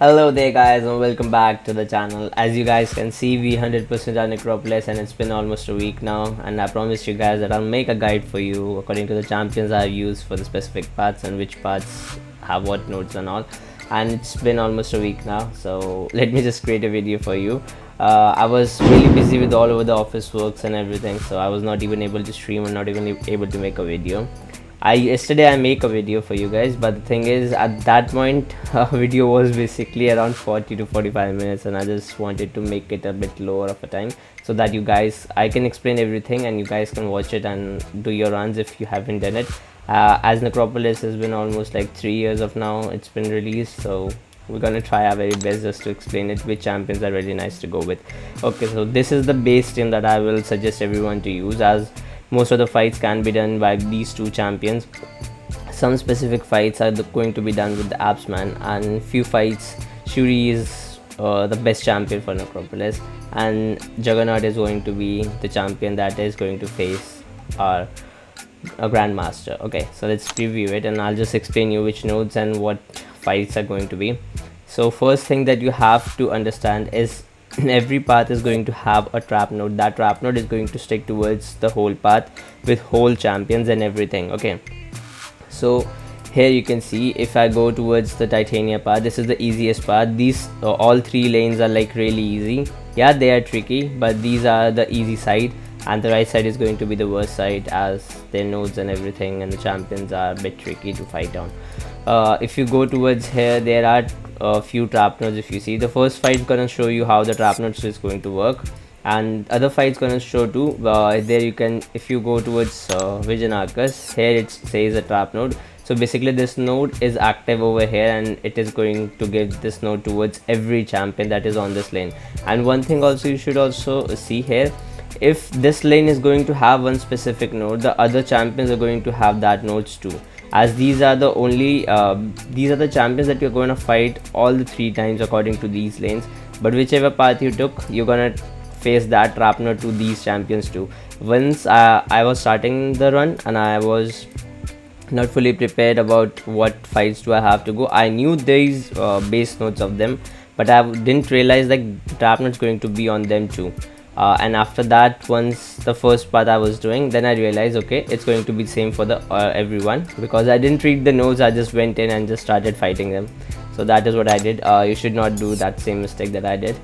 Hello there guys and welcome back to the channel. As you guys can see, we 100% are Necropolis and it's been almost a week now, and I promised you guys that I'll make a guide for you according to the champions I've used for the specific paths and which paths have what nodes and all. And it's been almost a week now, so let me just create a video for you. I was really busy with all over the office works and everything, so I was not even able to stream or not even able to make a video. Yesterday I make a video for you guys, but the thing is at that point video was basically around 40 to 45 minutes, and I just wanted to make it a bit lower of a time so that I can explain everything and you guys can watch it and do your runs if you haven't done it. As Necropolis has been almost like 3 years of now it's been released, so we're gonna try our very best just to explain it, which champions are really nice to go with. Okay, so this is the base team that I will suggest everyone to use, as most of the fights can be done by these two champions. Some specific fights are going to be done with the Absman, and few fights Shuri is the best champion for Necropolis, and Juggernaut is going to be the champion that is going to face our Grandmaster. Okay, so let's preview it and I'll just explain you which nodes and what fights are going to be. So first thing that you have to understand is every path is going to have a trap node. That trap node is going to stick towards the whole path with whole champions and everything. Okay, so here you can see if I go towards the Titania path, this is the easiest path. These all three lanes are like really easy. Yeah, they are tricky, but these are the easy side, and the right side is going to be the worst side, as their nodes and everything and the champions are a bit tricky to fight on. If you go towards here, there are a few trap nodes. If you see, the first fight is gonna show you how the trap nodes is going to work, and other fights gonna show too. There you can, if you go towards Vision Arcus, here it says a trap node. So basically this node is active over here, and it is going to give this node towards every champion that is on this lane. And one thing also you should also see here, if this lane is going to have one specific node, the other champions are going to have that nodes too, as these are the only these are the champions that you're going to fight all the 3 times according to these lanes. But whichever path you took, you're gonna face that trap node to these champions too. Once I was starting the run and I was not fully prepared about what fights do I have to go. I knew these base nodes of them, but I didn't realize like the trap node is going to be on them too. And after that, once the first part I was doing, then I realized okay, it's going to be same for the everyone, because I didn't read the nodes. I just went in and just started fighting them. So that is what I did. You should not do that same mistake that I did.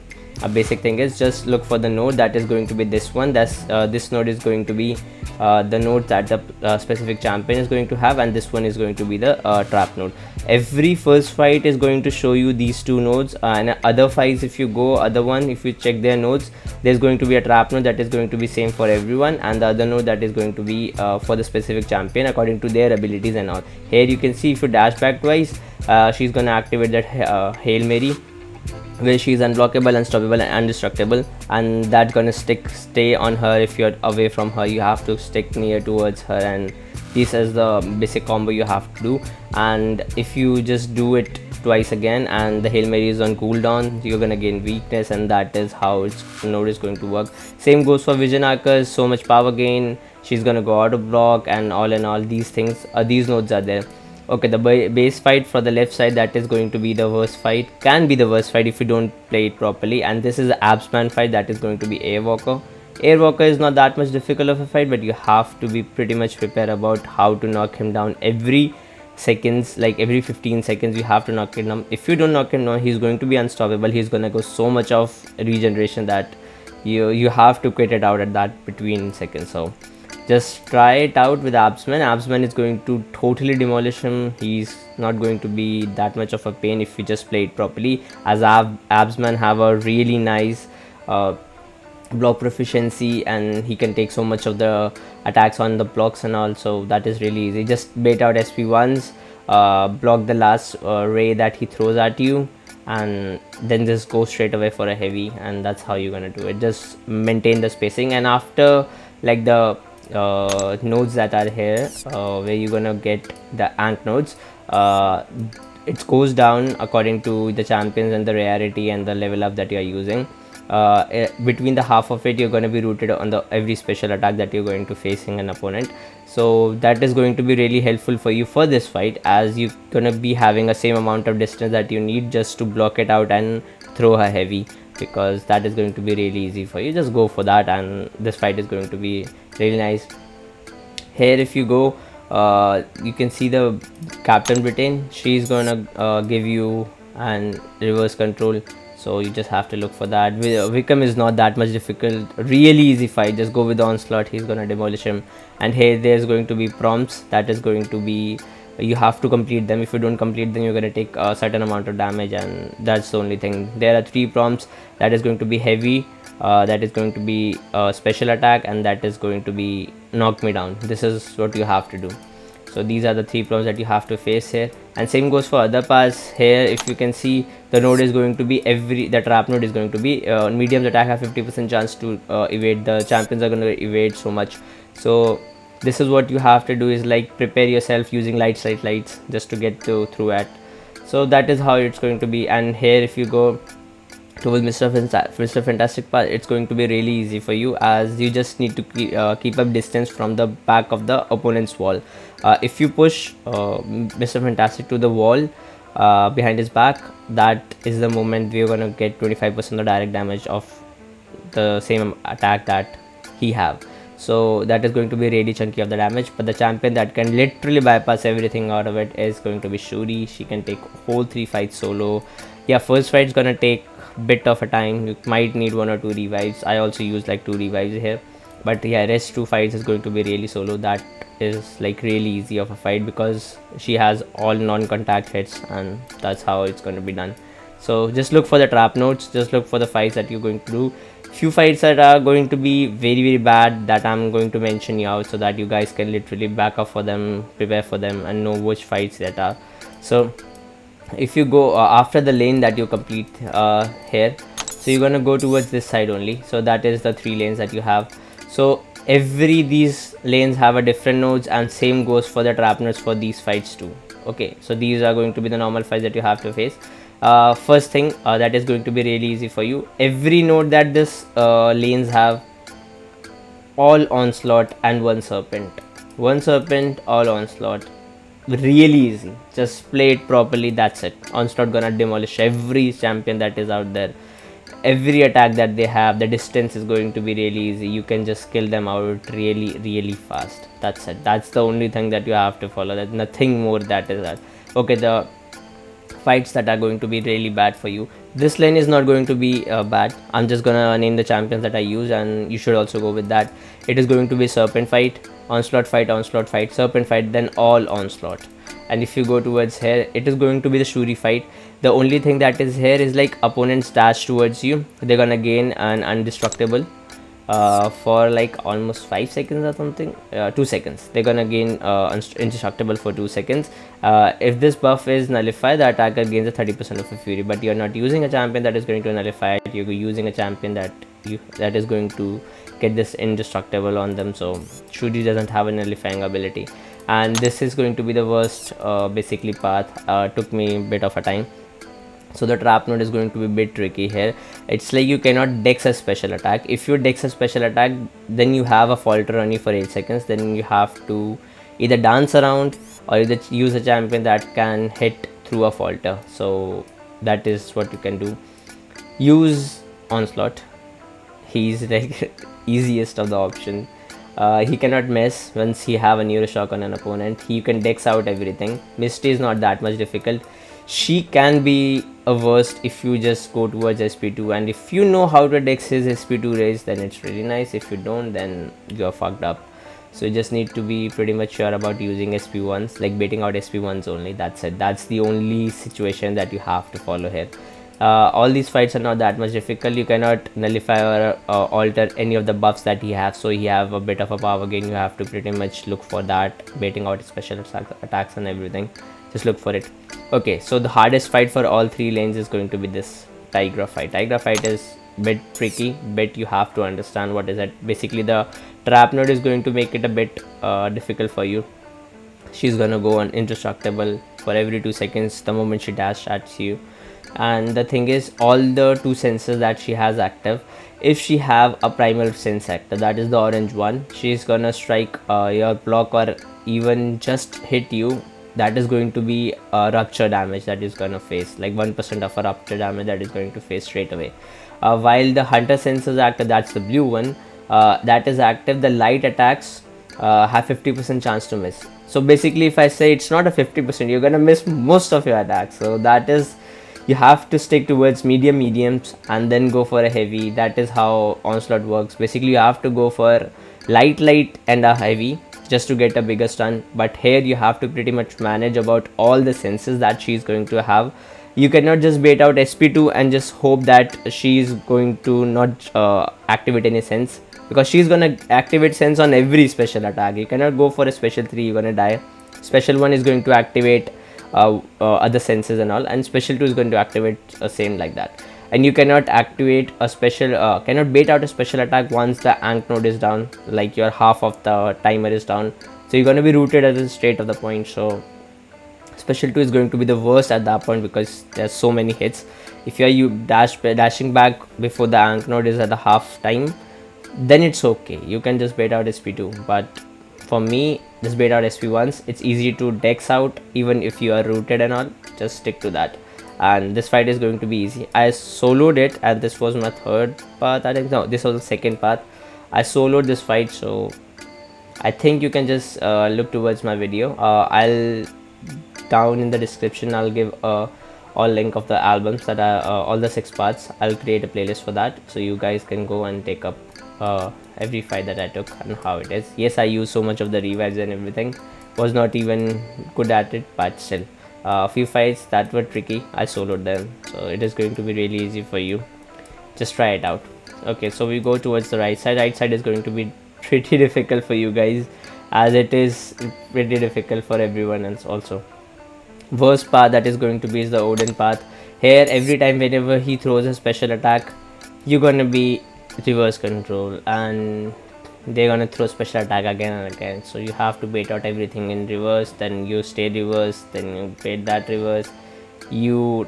A basic thing is just look for the node that is going to be this one. That's this node is going to be the node that the specific champion is going to have, and this one is going to be the trap node. Every first fight is going to show you these two nodes, and other fights, if you go other one, if you check their nodes, there's going to be a trap node that is going to be same for everyone, and the other node that is going to be for the specific champion according to their abilities and all. Here you can see if you dash back twice, she's gonna activate that Hail Mary, where she is unblockable, unstoppable and indestructible, and that's gonna stay on her. If you're away from her, you have to stick near towards her, and this is the basic combo you have to do. And if you just do it twice again and the Hail Mary is on cooldown, you're gonna gain weakness, and that is how its node is going to work. Same goes for Vision Arcus, so much power gain, she's gonna go out of block, and all in all these things, these nodes are there. Okay, the base fight for the left side, that is going to be the worst fight, can be the worst fight if you don't play it properly. And this is the Absman fight, that is going to be Airwalker. Airwalker is not that much difficult of a fight, but you have to be pretty much prepared about how to knock him down every seconds, like every 15 seconds you have to knock him down. If you don't knock him down, he's going to be unstoppable. He's gonna go so much of regeneration that you have to quit it out at that between seconds. So just try it out with Absman. Absman is going to totally demolish him. He's not going to be that much of a pain if you just play it properly, as Absman have a really nice block proficiency, and he can take so much of the attacks on the blocks and all. So that is really easy. Just bait out SP1s, block the last ray that he throws at you, and then just go straight away for a heavy, and that's how you're gonna do it. Just maintain the spacing, and after like the nodes that are here, where you're gonna get the Ankh nodes, it goes down according to the champions and the rarity and the level up that you are using. between the half of it you're going to be rooted on the every special attack that you're going to facing an opponent. So that is going to be really helpful for you for this fight, as you're going to be having a same amount of distance that you need just to block it out and throw her heavy, because that is going to be really easy for you. Just go for that and this fight is going to be really nice. Here if you go, you can see the Captain Britain. She's gonna give you an reverse control, so you just have to look for that. Wickham is not that much difficult, really easy fight. Just go with the onslaught, he's gonna demolish him. And here there's going to be prompts that is going to be, you have to complete them. If you don't complete them, you're going to take a certain amount of damage, and that's the only thing. There are 3 prompts. That is going to be heavy, that is going to be special attack, and that is going to be knock me down. This is what you have to do. So these are the 3 prompts that you have to face here, and same goes for other paths. Here if you can see, the node is going to be the trap node is going to be mediums attack have 50% chance to evade. The champions are going to evade so much. So this is what you have to do, is like prepare yourself using lights just to get through it. So that is how it's going to be. And here if you go towards Mr. Fantastic path, it's going to be really easy for you, as you just need to keep up distance from the back of the opponent's wall. If you push Mr. Fantastic to the wall behind his back, that is the moment we're gonna get 25% of direct damage of the same attack that he have. So that is going to be really chunky of the damage. But the champion that can literally bypass everything out of it is going to be Shuri. She can take whole 3 fights solo. Yeah, first fight is gonna take bit of a time. You might need 1 or 2 revives. I also use like 2 revives here, but yeah, rest 2 fights is going to be really solo. That is like really easy of a fight, because she has all non-contact hits, and that's how it's going to be done. So just look for the trap notes, just look for the fights that you're going to do. Few fights that are going to be very bad that I'm going to mention you out, so that you guys can literally back up for them, prepare for them, and know which fights that are. So if you go after the lane that you complete here, so you're gonna go towards this side only. So that is the 3 lanes that you have. So these lanes have a different nodes, and same goes for the trap nodes for these fights too. Okay, so these are going to be the normal fights that you have to face. First thing that is going to be really easy for you, every node that this lanes have, all onslaught and 1 serpent, all onslaught. Really easy, just play it properly, that's it. Onslaught gonna demolish every champion that is out there. Every attack that they have, the distance is going to be really easy. You can just kill them out really fast. That's it. That's the only thing that you have to follow. That nothing more that is that. Okay, the fights that are going to be really bad for you, this lane is not going to be bad. I'm just gonna name the champions that I use, and you should also go with that. It is going to be serpent fight, onslaught fight, serpent fight, then all onslaught. And if you go towards here, it is going to be the Shuri fight. The only thing that is here is like opponents dash towards you, they're gonna gain an indestructible for like almost 5 seconds or something, 2 seconds. They're gonna gain indestructible for 2 seconds. If this buff is nullified, the attacker gains a 30% of a fury, but you're not using a champion that is going to nullify it. You're using a champion that is going to get this indestructible on them. So Shuri doesn't have a nullifying ability, and this is going to be the worst basically path. Took me a bit of a time. So the trap node is going to be a bit tricky here. It's like you cannot dex a special attack. If you dex a special attack, then you have a falter on you for 8 seconds. Then you have to either dance around or either use a champion that can hit through a falter. So that is what you can do. Use onslaught. He's like easiest of the option. He cannot miss once he have a neuroshock on an opponent. He can dex out everything. Misty is not that much difficult. She can be a worst if you just go towards SP2, and if you know how to dex his SP2 raise, then it's really nice. If you don't, then you're fucked up. So you just need to be pretty much sure about using SP1s, like baiting out SP1s only. That's it. That's the only situation that you have to follow here. All these fights are not that much difficult. You cannot nullify or alter any of the buffs that he has, so he have a bit of a power gain. You have to pretty much look for that, baiting out special attacks and everything. Just look for it. Okay, so the hardest fight for all 3 lanes is going to be this Tigra fight. Tigra fight is bit tricky, bit you have to understand what is it. Basically the trap node is going to make it a bit difficult for you. She's gonna go on indestructible for every 2 seconds the moment she dash at you. And the thing is, all the two senses that she has active, if she have a primal sense active, that is the orange one, she's gonna strike your block or even just hit you, that is going to be rupture damage that is gonna face, like 1% of a rupture damage that is going to face straight away. While the hunter sense is active, that's the blue one, that is active, the light attacks have 50% chance to miss. So basically, if I say it's not a 50%, you're gonna miss most of your attacks. So that is, you have to stick towards mediums and then go for a heavy. That is how onslaught works. Basically, you have to go for light and a heavy just to get a bigger stun. But here you have to pretty much manage about all the senses that she's going to have. You cannot just bait out SP2 and just hope that she's going to not activate any sense, because she's gonna activate sense on every special attack. You cannot go for a special 3, you're gonna die. Special 1 is going to activate other senses and all, and special 2 is going to activate same like that. And you cannot activate a special cannot bait out a special attack once the ank node is down, like your half of the timer is down, so you're going to be rooted at the straight of the point. So special 2 is going to be the worst at that point, because there's so many hits. If you are dashing back before the ank node is at the half time, then it's okay, you can just bait out SP2. But for me, just bait out SP1s. It's easy to dex out even if you are rooted and all, just stick to that. And this fight is going to be easy. I soloed it, and this was my third path, I think. No, this was the second path. I soloed this fight, so I think you can just look towards my video. I'll down in the description, I'll give all link of the albums that are all the 6 parts. I'll create a playlist for that, so you guys can go and take up every fight that I took and how it is. Yes, I used so much of the revives and everything, was not even good at it, but still a few fights that were tricky, I soloed them, so it is going to be really easy for you. Just try it out. Okay, so we go towards the right side. Right side is going to be pretty difficult for you guys, as it is pretty difficult for everyone else also. Worst path that is going to be is the Odin path. Here, every time whenever he throws a special attack, you're gonna be reverse control, and they're gonna throw special attack again and again. So you have to bait out everything in reverse, then you stay reverse, then you bait that reverse, you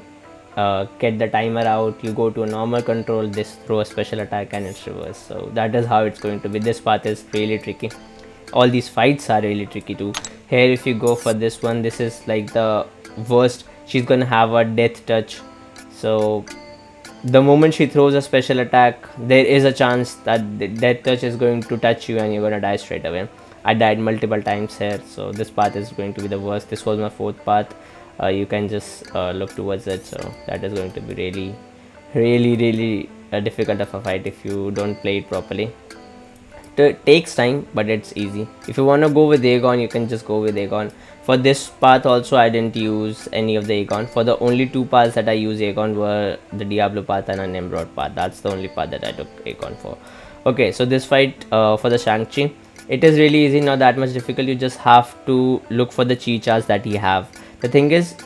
get the timer out, you go to a normal control, this throw a special attack, and it's reverse. So that is how it's going to be. This path is really tricky. All these fights are really tricky too. Here, if you go for this one, this is like the worst. She's gonna have a death touch, so the moment she throws a special attack, there is a chance that the death touch is going to touch you and you're gonna die straight away. I died multiple times here, so this path is going to be the worst. This was my 4th path. You can just look towards it. So that is going to be really difficult of a fight if you don't play it properly. It takes time, but it's easy. If you want to go with Aegon, you can just go with Aegon. For this path also, I didn't use any of the Aegon. For the only 2 paths that I used Aegon were the Diablo path and a Nimrod path. That's the only path that I took Aegon for. Okay, so this fight for the Shang-Chi, it is really easy, not that much difficult. You just have to look for the chi charge that he have. The thing is,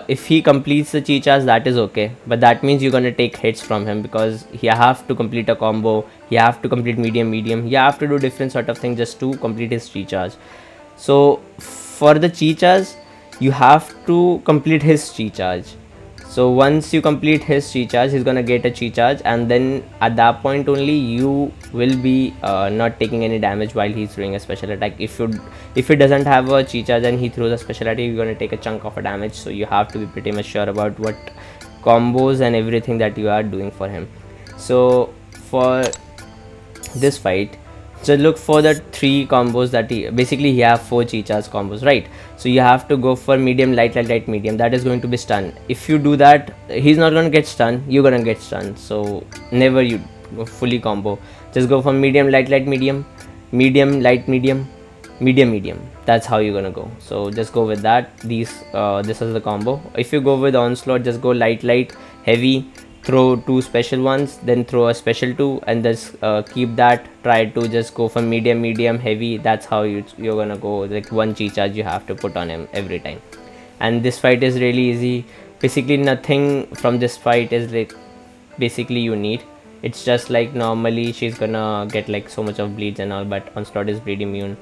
if he completes the chi charge, that is okay, but that means you're gonna take hits from him, because you have to complete a combo, you have to complete medium, you have to do different sort of things just to complete his chi charge. So for the chi charge, you have to complete his chi charge. So once you complete his chi charge, he's gonna get a chi charge, and then at that point only you will be not taking any damage while he's doing a special attack. If he doesn't have a chi charge and he throws a special attack, you're gonna take a chunk of a damage. So you have to be pretty much sure about what combos and everything that you are doing for him. So for this fight, so look for the 3 combos that he have 4 chi charge combos, right? So you have to go for medium, light, medium. That is going to be stun. If you do that, he's not going to get stunned, you're going to get stunned. So never you go fully combo. Just go for medium, light, medium, light, medium. That's how you're going to go. So just go with that. This is the combo. If you go with onslaught, just go light, heavy, throw 2 special ones, then throw a special 2, and just keep that. Try to just go for medium, heavy. That's how you're gonna go. Like 1 chi charge you have to put on him every time. And this fight is really easy. Basically nothing from this fight is like basically you need. It's just like normally she's gonna get like so much of bleeds and all, but onslaught is bleed immune.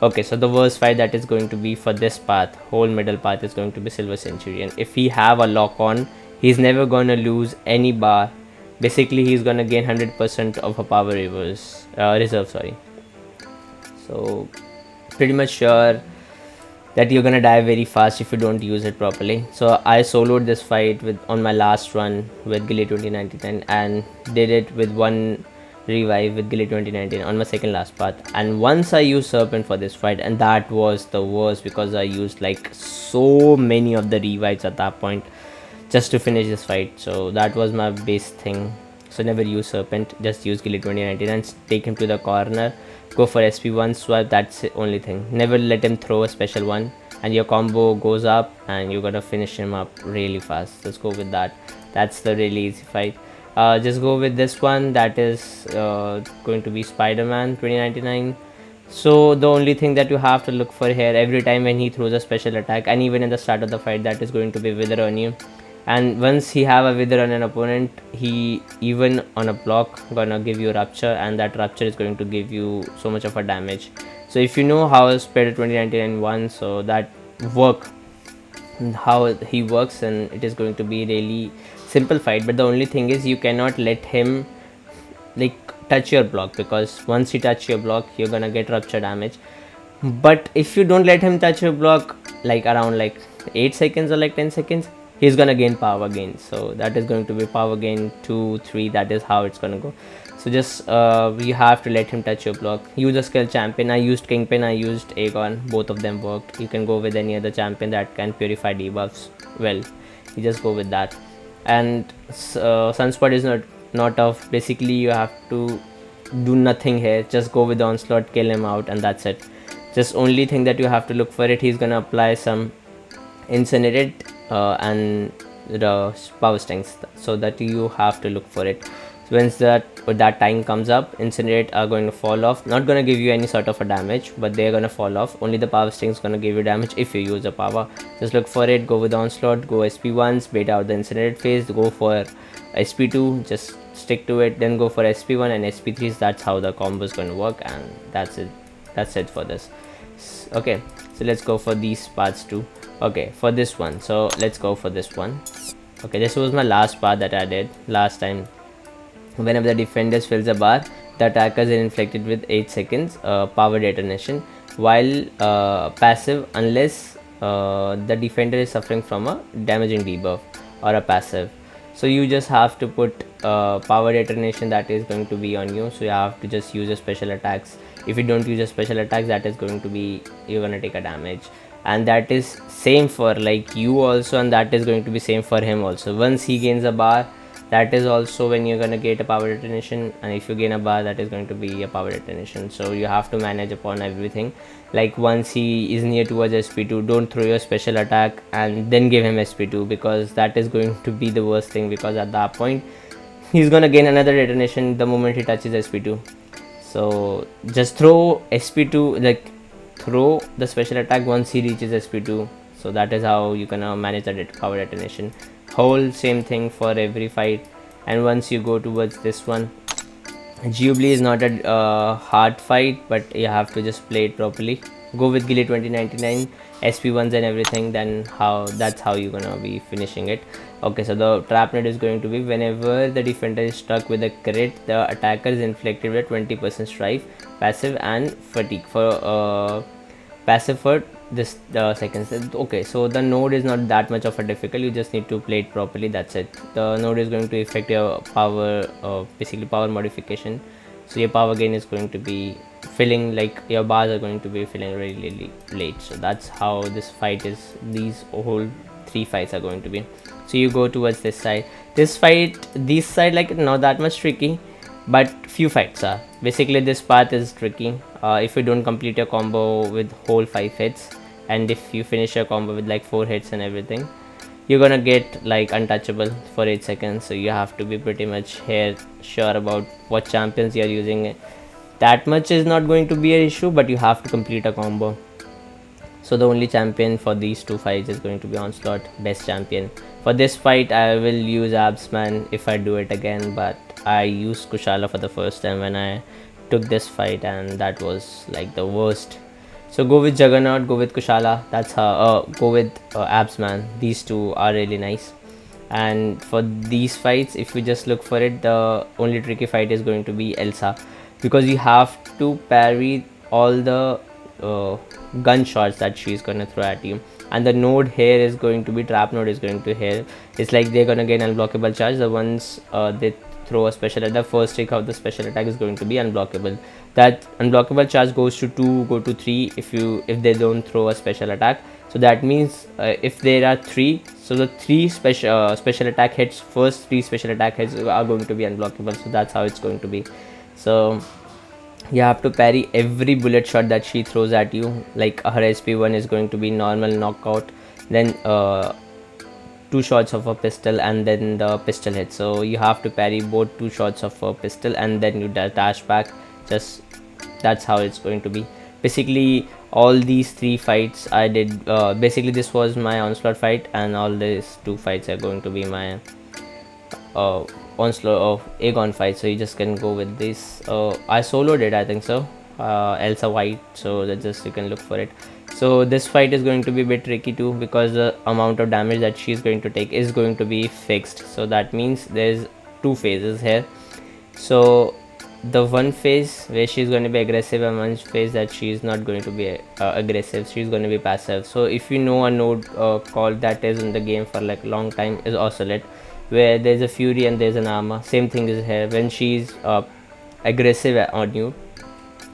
Okay, so the worst fight that is going to be for this path, whole middle path, is going to be Silver Centurion. If he have a lock on, he's never gonna lose any bar. Basically he's gonna gain 100% of a power reserve, sorry. So pretty much sure that you're gonna die very fast if you don't use it properly. So I soloed this fight with on my last run with Gilly 2099 and did it with one revive with Gilly 2019 on my second last path. And once I used Serpent for this fight, and that was the worst because I used like so many of the revives at that point just to finish this fight. So that was my base thing. So never use Serpent, just use Gilly 2019 and take him to the corner, go for SP1 swipe. That's the only thing. Never let him throw a special one and your combo goes up and you're gonna finish him up really fast. Let's go with that. That's the really easy fight. Just go with this one, that is going to be Spider-Man 2099. So the only thing that you have to look for here, every time when he throws a special attack and even in the start of the fight, that is going to be Wither on you. And once he have a Wither on an opponent, he even on a block gonna give you Rupture, and that Rupture is going to give you so much of a damage. So if you know how Spider 2099 won, so that work, how he works, and it is going to be really simple fight. But the only thing is you cannot let him like touch your block, because once he touch your block you're gonna get Rupture damage. But if you don't let him touch your block like around like 8 seconds or like 10 seconds, he's gonna gain power gain. So that is going to be power gain 2 3, that is how it's gonna go. So just you have to let him touch your block. Use a skill champion. I used Kingpin, I used Aegon, both of them worked. You can go with any other champion that can purify debuffs well, you just go with that. And Sunspot is not tough. Basically you have to do nothing here, just go with the onslaught, kill him out, and that's it. Just only thing that you have to look for it, he's gonna apply some incinerate and the power stings, so that you have to look for it. So once that time comes up, incinerate are going to fall off, not gonna give you any sort of a damage, but they're gonna fall off. Only the power stings gonna give you damage if you use a power. Just look for it, go with the onslaught, go SP1s, bait out the incinerate phase, go for SP2, just stick to it, then go for SP1 and SP3s. That's how the combo is going to work, and that's it for this. Okay, so let's go for these parts too. Okay, for this one, so let's go for this one. Okay, this was my last part that I did last time. Whenever the defender fills a bar, the attackers are inflicted with 8 seconds power detonation, while passive, unless the defender is suffering from a damaging debuff or a passive. So you just have to put power detonation that is going to be on you. So you have to just use your special attacks. If you don't use your special attacks, that is going to be, you're gonna take a damage. And that is same for like you also, and that is going to be same for him also. Once he gains a bar, that is also when you're gonna get a power detonation, and if you gain a bar, that is going to be a power detonation. So you have to manage upon everything. Like once he is near towards SP2, don't throw your special attack and then give him SP2, because that is going to be the worst thing, because at that point he's gonna gain another detonation the moment he touches SP2. So just throw SP2, like throw the special attack once he reaches SP2. So that is how you can manage the power detonation. Whole same thing for every fight. And once you go towards this one, Ghibli is not a hard fight, but you have to just play it properly. Go with Gilly 2099, SP1s and everything, then that's how you're gonna be finishing it. Okay, so the trap net is going to be whenever the defender is struck with a crit, the attacker is inflicted with 20% strife, passive and fatigue for passive for this seconds. Okay, so the node is not that much of a difficult, you just need to play it properly, that's it. The node is going to affect your power, basically power modification. So your power gain is going to be filling, like your bars are going to be filling really late. So that's how this fight is, these whole 3 fights are going to be. So you go towards this side, this side like not that much tricky, but few fights are. Basically this path is tricky if you don't complete your combo with whole 5 hits, and if you finish your combo with like 4 hits and everything, you're gonna get like untouchable for 8 seconds. So you have to be pretty much here sure about what champions you're using. That much is not going to be an issue, but you have to complete a combo. So the only champion for these 2 fights is going to be Onslaught, best champion. For this fight I will use Absman if I do it again, but I used Kushala for the first time when I took this fight, and that was like the worst. So go with Juggernaut, go with Kushala, that's how go with Absman. These two are really nice. And for these fights, if you just look for it, the only tricky fight is going to be Elsa, because you have to parry all the gunshots that she's gonna throw at you. And the node here is going to be trap node is going to here. It's like they're gonna get unblockable charge. The ones they throw a special attack, the first trick of the special attack is going to be unblockable. That unblockable charge goes to 2, go to 3 if they don't throw a special attack. So that means if there are 3, so the 3 special attack hits, first 3 special attack hits are going to be unblockable. So that's how it's going to be. So you have to parry every bullet shot that she throws at you. Like her SP1 is going to be normal knockout, then 2 shots of a pistol, and then the pistol hit. So you have to parry both 2 shots of a pistol and then you dash back. Just that's how it's going to be. Basically all these 3 fights I did, basically this was my onslaught fight, and all these 2 fights are going to be my onslaught of Aegon fight. So you just can go with this. I soloed it, I think so, Elsa White, so that just you can look for it. So this fight is going to be a bit tricky too, because the amount of damage that she's going to take is going to be fixed. So that means there's 2 phases here. So the one phase where she's going to be aggressive, and one phase that she's not going to be aggressive, she's going to be passive. So if you know a node called that is in the game for like a long time is Oscillate, where there's a fury and there's an armor. Same thing is here. When she's aggressive on you,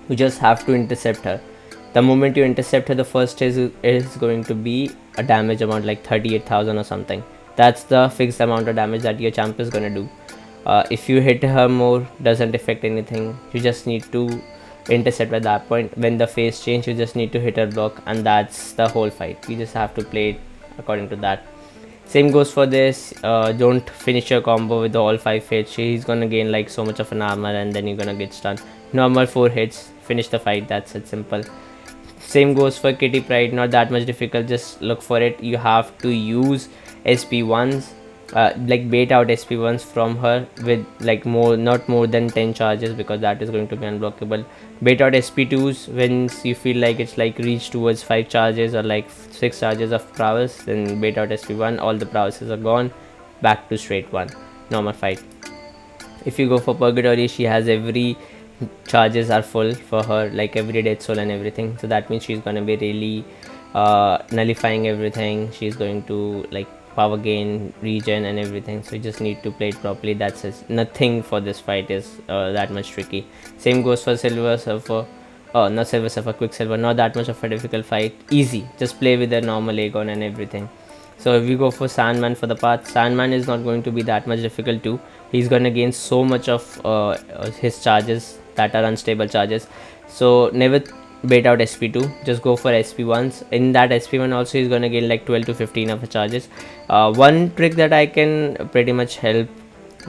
you just have to intercept her. The moment you intercept her, the first is going to be a damage amount like 38,000 or something. That's the fixed amount of damage that your champ is gonna do. If you hit her more, doesn't affect anything. You just need to intercept at that point. When the phase change, you just need to hit her block, and that's the whole fight. You just have to play it according to that. Same goes for this. Don't finish your combo with all 5 hits. He's gonna gain like so much of an armor, and then you're gonna get stunned. Normal 4 hits, finish the fight. That's it, simple. Same goes for Kitty Pryde, not that much difficult. Just look for it. You have to use SP1s, like bait out SP1s from her with like not more than 10 charges, because that is going to be unblockable. Bait out SP2s when you feel like it's like reach towards 5 charges or like 6 charges of prowess, then bait out SP1. All the prowesses are gone, back to straight 1 normal fight. If you go for Purgatory, she has every charges are full for her, like every death soul and everything. So that means she's gonna be really nullifying everything. She's going to like power gain, regen and everything. So you just need to play it properly. That's it. Nothing for this fight is that much tricky. Same goes for Silver Surfer. Not Silver Surfer, Quicksilver. Not that much of a difficult fight. Easy. Just play with the normal Aegon and everything. So if we go for Sandman for the path, Sandman is not going to be that much difficult too. He's gonna gain so much of his charges that are unstable charges. So never bait out SP2, just go for SP1s. In that SP1 also he's gonna gain like 12 to 15 of the charges. One trick that I can pretty much help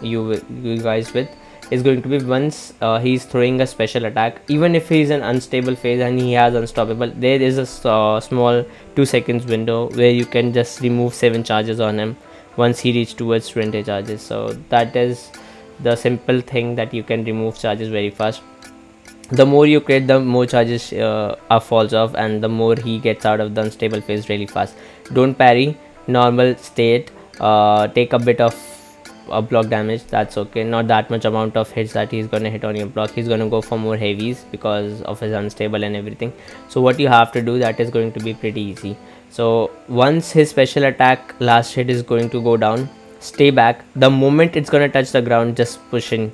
you guys with is going to be once he's throwing a special attack, even if he's an unstable phase and he has unstoppable, there is a small 2 seconds window where you can just remove 7 charges on him once he reaches towards 20 charges. So that is the simple thing that you can remove charges very fast. The more you create, the more charges falls off, and the more he gets out of the unstable phase really fast. Don't parry, normal state, take a bit of block damage, that's okay. Not that much amount of hits that he's gonna hit on your block. He's gonna go for more heavies because of his unstable and everything. So what you have to do, that is going to be pretty easy. So once his special attack last hit is going to go down, stay back. The moment it's gonna touch the ground, just push in.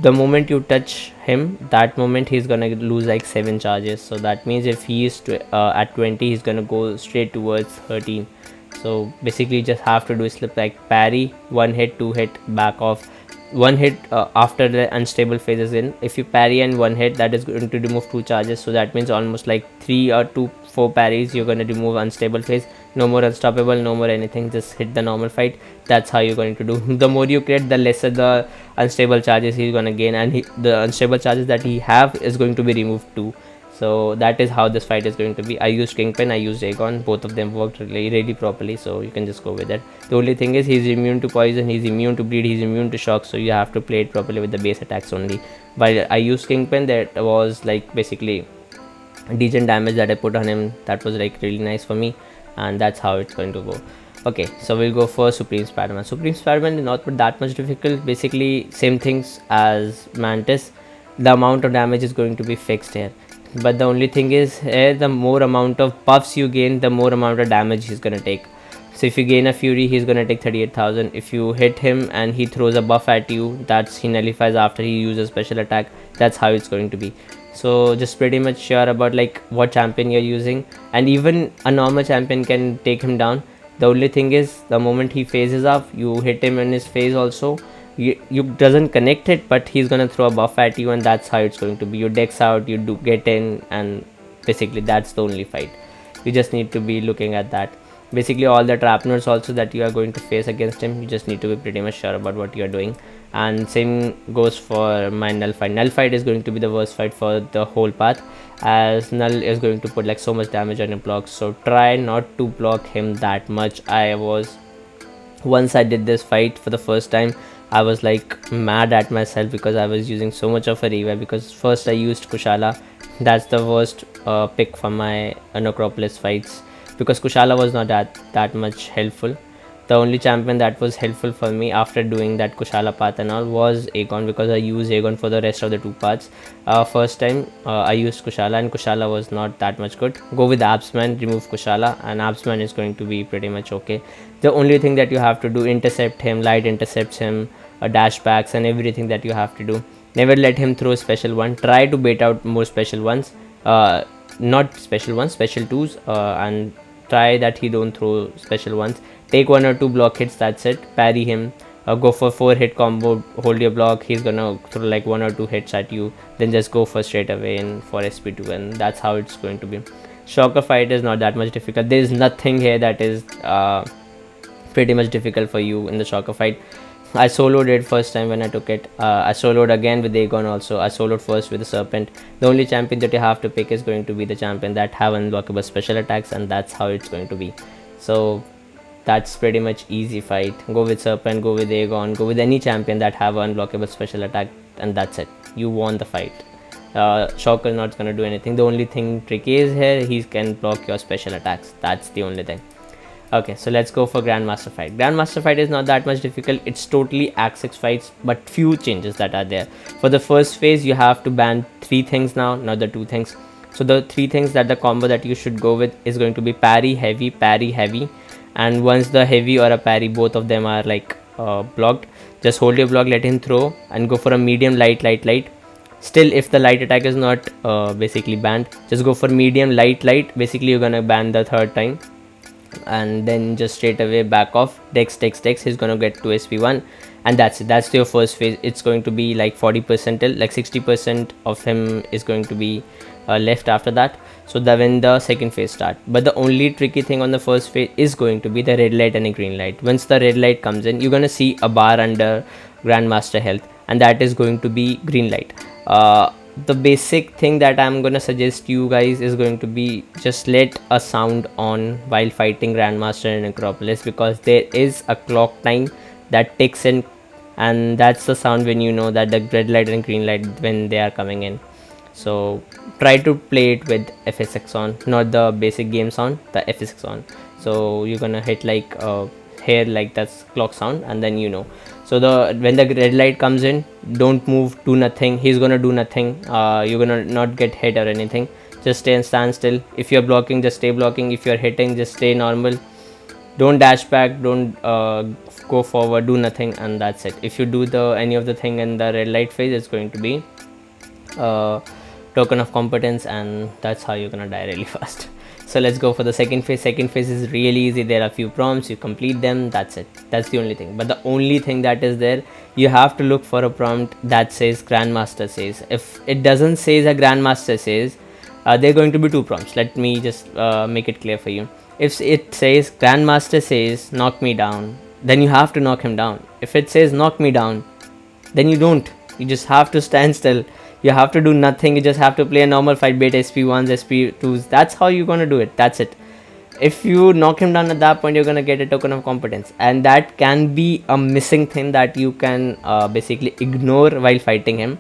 The moment you touch him, that moment he's gonna lose like 7 charges. So that means if he is at 20, he's gonna go straight towards 13. So basically just have to do slip like parry, 1 hit, 2 hit, back off. 1 hit after the unstable phase is in. If you parry and 1 hit, that is going to remove 2 charges. So that means almost like 3 or 4 parries, you're going to remove unstable phase. No more unstoppable, no more anything, just hit the normal fight. That's how you're going to do. The more you create, the lesser the unstable charges he's going to gain, and the unstable charges that he have is going to be removed too. So that is how this fight is going to be. I used Kingpin, I used Aegon, both of them worked really properly, so you can just go with it. The only thing is he's immune to poison, he's immune to bleed, he's immune to shock, so you have to play it properly with the base attacks only. While I used Kingpin, that was like basically decent damage that I put on him. That was like really nice for me, and that's how it's going to go. Okay, so we'll go for Supreme Spider-Man. Supreme Spider-Man is not that much difficult. Basically, same things as Mantis. The amount of damage is going to be fixed here. But the only thing is here, the more amount of buffs you gain, the more amount of damage he's gonna take. So if you gain a Fury, he's gonna take 38,000. If you hit him and he throws a buff at you, that's he nullifies after he uses special attack. That's how it's going to be. So just pretty much sure about like what champion you're using, and even a normal champion can take him down. The only thing is the moment he phases up, you hit him in his face also. You doesn't connect it, but he's gonna throw a buff at you, and that's how it's going to be. You dex out, you do get in, and basically that's the only fight. You just need to be looking at that. Basically all the trapners also that you are going to face against him, you just need to be pretty much sure about what you are doing. And same goes for my null fight. Null fight is going to be the worst fight for the whole path, as null is going to put like so much damage on your blocks. So try not to block him that much. Once I did this fight for the first time, I was like mad at myself because I was using so much of a revive, because first I used Kushala. That's the worst pick for my Necropolis fights, because Kushala was not that much helpful. The only champion that was helpful for me after doing that Kushala path and all was Aegon, because I used Aegon for the rest of the two paths. First time I used Kushala, and Kushala was not that much good. Go with Absman, remove Kushala, and Absman is going to be pretty much okay. The only thing that you have to do, intercept him, light intercepts him, dash backs and everything that you have to do. Never let him throw special one. Try to bait out more special ones, not special ones, special twos, and try that he don't throw special ones. Take 1 or 2 block hits, that's it. Parry him, go for 4 hit combo, hold your block, he's gonna throw like 1 or 2 hits at you, then just go for straight away in for SP2, and that's how it's going to be. Shocker fight is not that much difficult. There is nothing here that is pretty much difficult for you in the Shocker fight. I soloed it first time when I took it. I soloed again with Aegon also. I soloed first with the Serpent. The only champion that you have to pick is going to be the champion that have unblockable special attacks, and that's how it's going to be. So that's pretty much easy fight. Go with Serpent, go with Aegon, go with any champion that have unblockable special attack, and that's it. You won the fight. Shocker is not going to do anything. The only thing tricky is here, he can block your special attacks. That's the only thing. Okay, so let's go for Grandmaster fight. Grandmaster fight is not that much difficult. It's totally Act 6 fights, but few changes that are there. For the first phase, you have to ban 3 things now, not the 2 things. So the 3 things that the combo that you should go with is going to be parry, heavy. And once the heavy or a parry, both of them are like blocked, just hold your block, let him throw, and go for a medium, light. Still, if the light attack is not basically banned, just go for medium, light. Basically, you're gonna ban the 3rd time, and then just straight away back off, dex. He's gonna get to SP1, and that's it. That's your first phase. It's going to be like 40% till like 60% of him is going to be left after that. So when the second phase start. But the only tricky thing on the first phase is going to be the red light and a green light. Once the red light comes in, you're gonna see a bar under Grandmaster health, and that is going to be green light. The basic thing that I'm gonna suggest you guys is going to be just let a sound on while fighting Grandmaster in Necropolis, because there is a clock time that ticks in, and that's the sound when you know that the red light and green light when they are coming in. So try to play it with FSX on, not the basic game sound, the FSX on. So you're gonna hit like here, like that's clock sound, and then you know. So when the red light comes in, don't move, do nothing. He's gonna do nothing. You're gonna not get hit or anything. Just stand still. If you're blocking, just stay blocking. If you're hitting, just stay normal. Don't dash back, don't go forward, do nothing, and that's it. If you do any of the thing in the red light phase, it's going to be token of competence, and that's how you're gonna die really fast. So let's go for the second phase. Second phase is really easy. There are a few prompts, you complete them, that's it. That's the only thing. But the only thing that is there, you have to look for a prompt that says Grandmaster says. If it doesn't say a Grandmaster says, there are going to be 2 prompts. Let me just make it clear for you. If it says Grandmaster says knock me down, then you have to knock him down. If it says knock me down, then you don't. You just have to stand still. You have to do nothing. You just have to play a normal fight, bait SP1s, SP2s. That's how you're gonna do it. That's it. If you knock him down at that point, you're gonna get a token of competence, and that can be a missing thing that you can basically ignore while fighting him.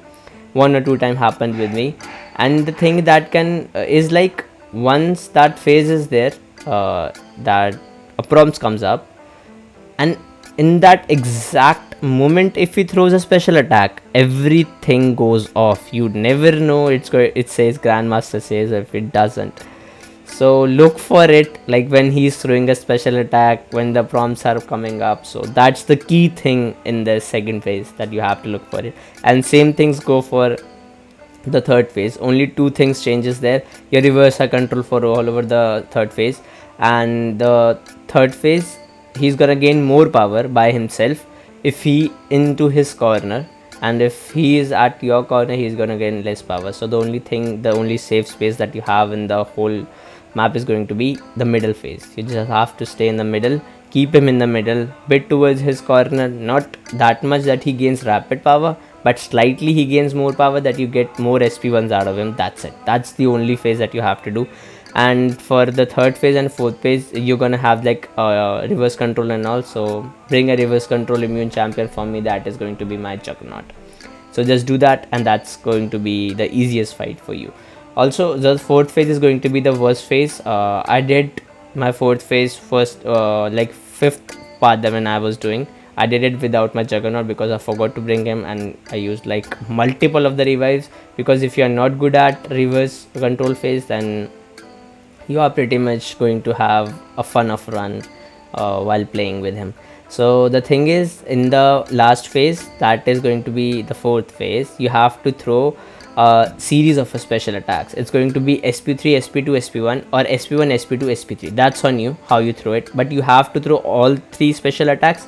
1 or 2 times happened with me, and the thing that can is like once that phase is there, that a prompt comes up, and in that exact moment, if he throws a special attack, everything goes off. You never know it says Grandmaster says, or if it doesn't. So look for it, like when he's throwing a special attack, when the prompts are coming up. So that's the key thing in the second phase, that you have to look for it. And same things go for the third phase. Only two things changes there: your reverser control for all over the third phase, and the third phase he's gonna gain more power by himself if he into his corner, and if he is at your corner he's gonna gain less power. So the only safe space that you have in the whole map is going to be the middle phase. You just have to stay in the middle, keep him in the middle, bit towards his corner, not that much that he gains rapid power, but slightly he gains more power, that you get more SP1s out of him. That's it. That's the only phase that you have to do. And for the third phase and fourth phase, you're gonna have like reverse control and all. So bring a reverse control immune champion for me. That is going to be my juggernaut. So just do that, and that's going to be the easiest fight for you. Also, the fourth phase is going to be the worst phase. I did my fourth phase first, like fifth part that when I was doing, I did it without my juggernaut because I forgot to bring him, and I used like multiple of the revives. Because if you are not good at reverse control phase, then you are pretty much going to have a fun of run while playing with him. So the thing is, in the last phase, that is going to be the fourth phase, you have to throw a series of special attacks. It's going to be SP3, SP2, SP1, or SP1, SP2, SP3. That's on you how you throw it, but you have to throw all three special attacks,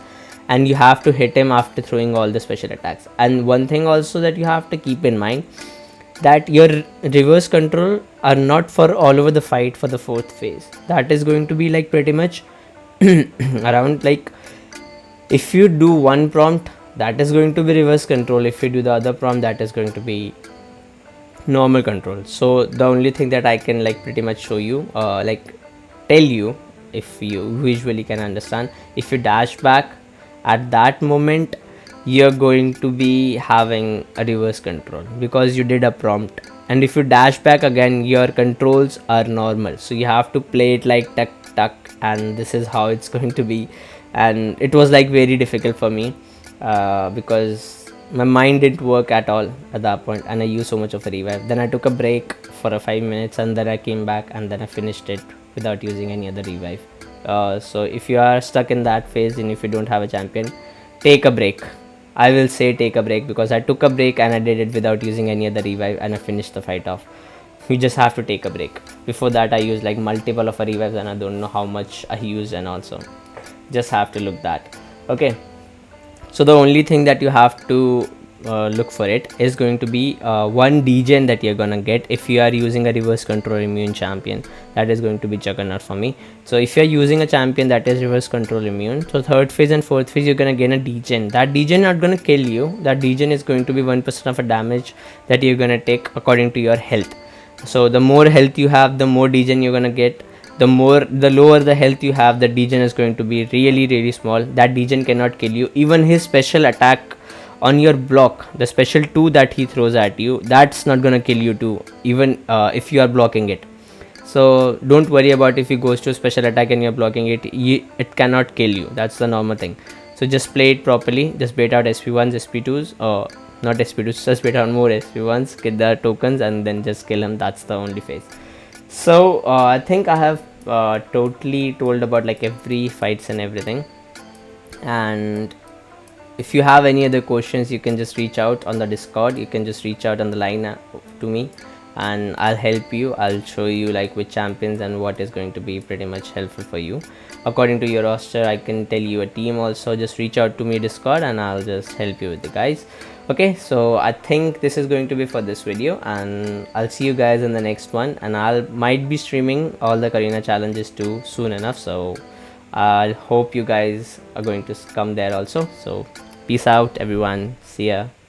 and you have to hit him after throwing all the special attacks. And one thing also that you have to keep in mind, that your reverse control are not for all over the fight for the fourth phase. That is going to be like pretty much around, like if you do one prompt, that is going to be reverse control. If you do the other prompt, that is going to be normal control. So the only thing that I can like pretty much show you, like tell you, if you visually can understand, if you dash back at that moment, you're going to be having a reverse control because you did a prompt. And if you dash back again, your controls are normal. So you have to play it like tuck tuck, and this is how it's going to be. And it was like very difficult for me because my mind didn't work at all at that point, and I used so much of a revive. Then I took a break for a 5 minutes, and then I came back, and then I finished it without using any other revive. So if you are stuck in that phase and if you don't have a champion, take a break. I will say take a break, because I took a break and I did it without using any other revive, and I finished the fight off. You just have to take a break. Before that I used like multiple of a revives, and I don't know how much I used, and also just have to look that. Okay, so the only thing that you have to look for it is going to be one degen that you're gonna get if you are using a reverse control immune champion. That is going to be juggernaut for me. So if you're using a champion that is reverse control immune, so third phase and fourth phase you're gonna gain a degen. That degen not gonna kill you. That degen is going to be 1% of a damage that you're gonna take according to your health. So the more health you have, the more degen you're gonna get. The lower the health you have, the degen is going to be really small. That degen cannot kill you. Even his special attack on your block, the special 2 that he throws at you, that's not gonna kill you too, even if you are blocking it. So don't worry about if he goes to a special attack and you're blocking it, it cannot kill you. That's the normal thing. So just play it properly. Just bait out SP1s, SP2s, or not SP2s, just bait out more SP1s, get the tokens, and then just kill him. That's the only phase. So I think I have totally told about like every fights and everything. And if you have any other questions, you can just reach out on the Discord. You can just reach out on the line to me, and I'll help you. I'll show you like which champions and what is going to be pretty much helpful for you according to your roster. I can tell you a team also. Just reach out to me Discord, and I'll just help you with the guys. Okay, so I think this is going to be for this video, and I'll see you guys in the next one. And I'll might be streaming all the Karina challenges too soon enough, so I hope you guys are going to come there also. So peace out everyone, see ya.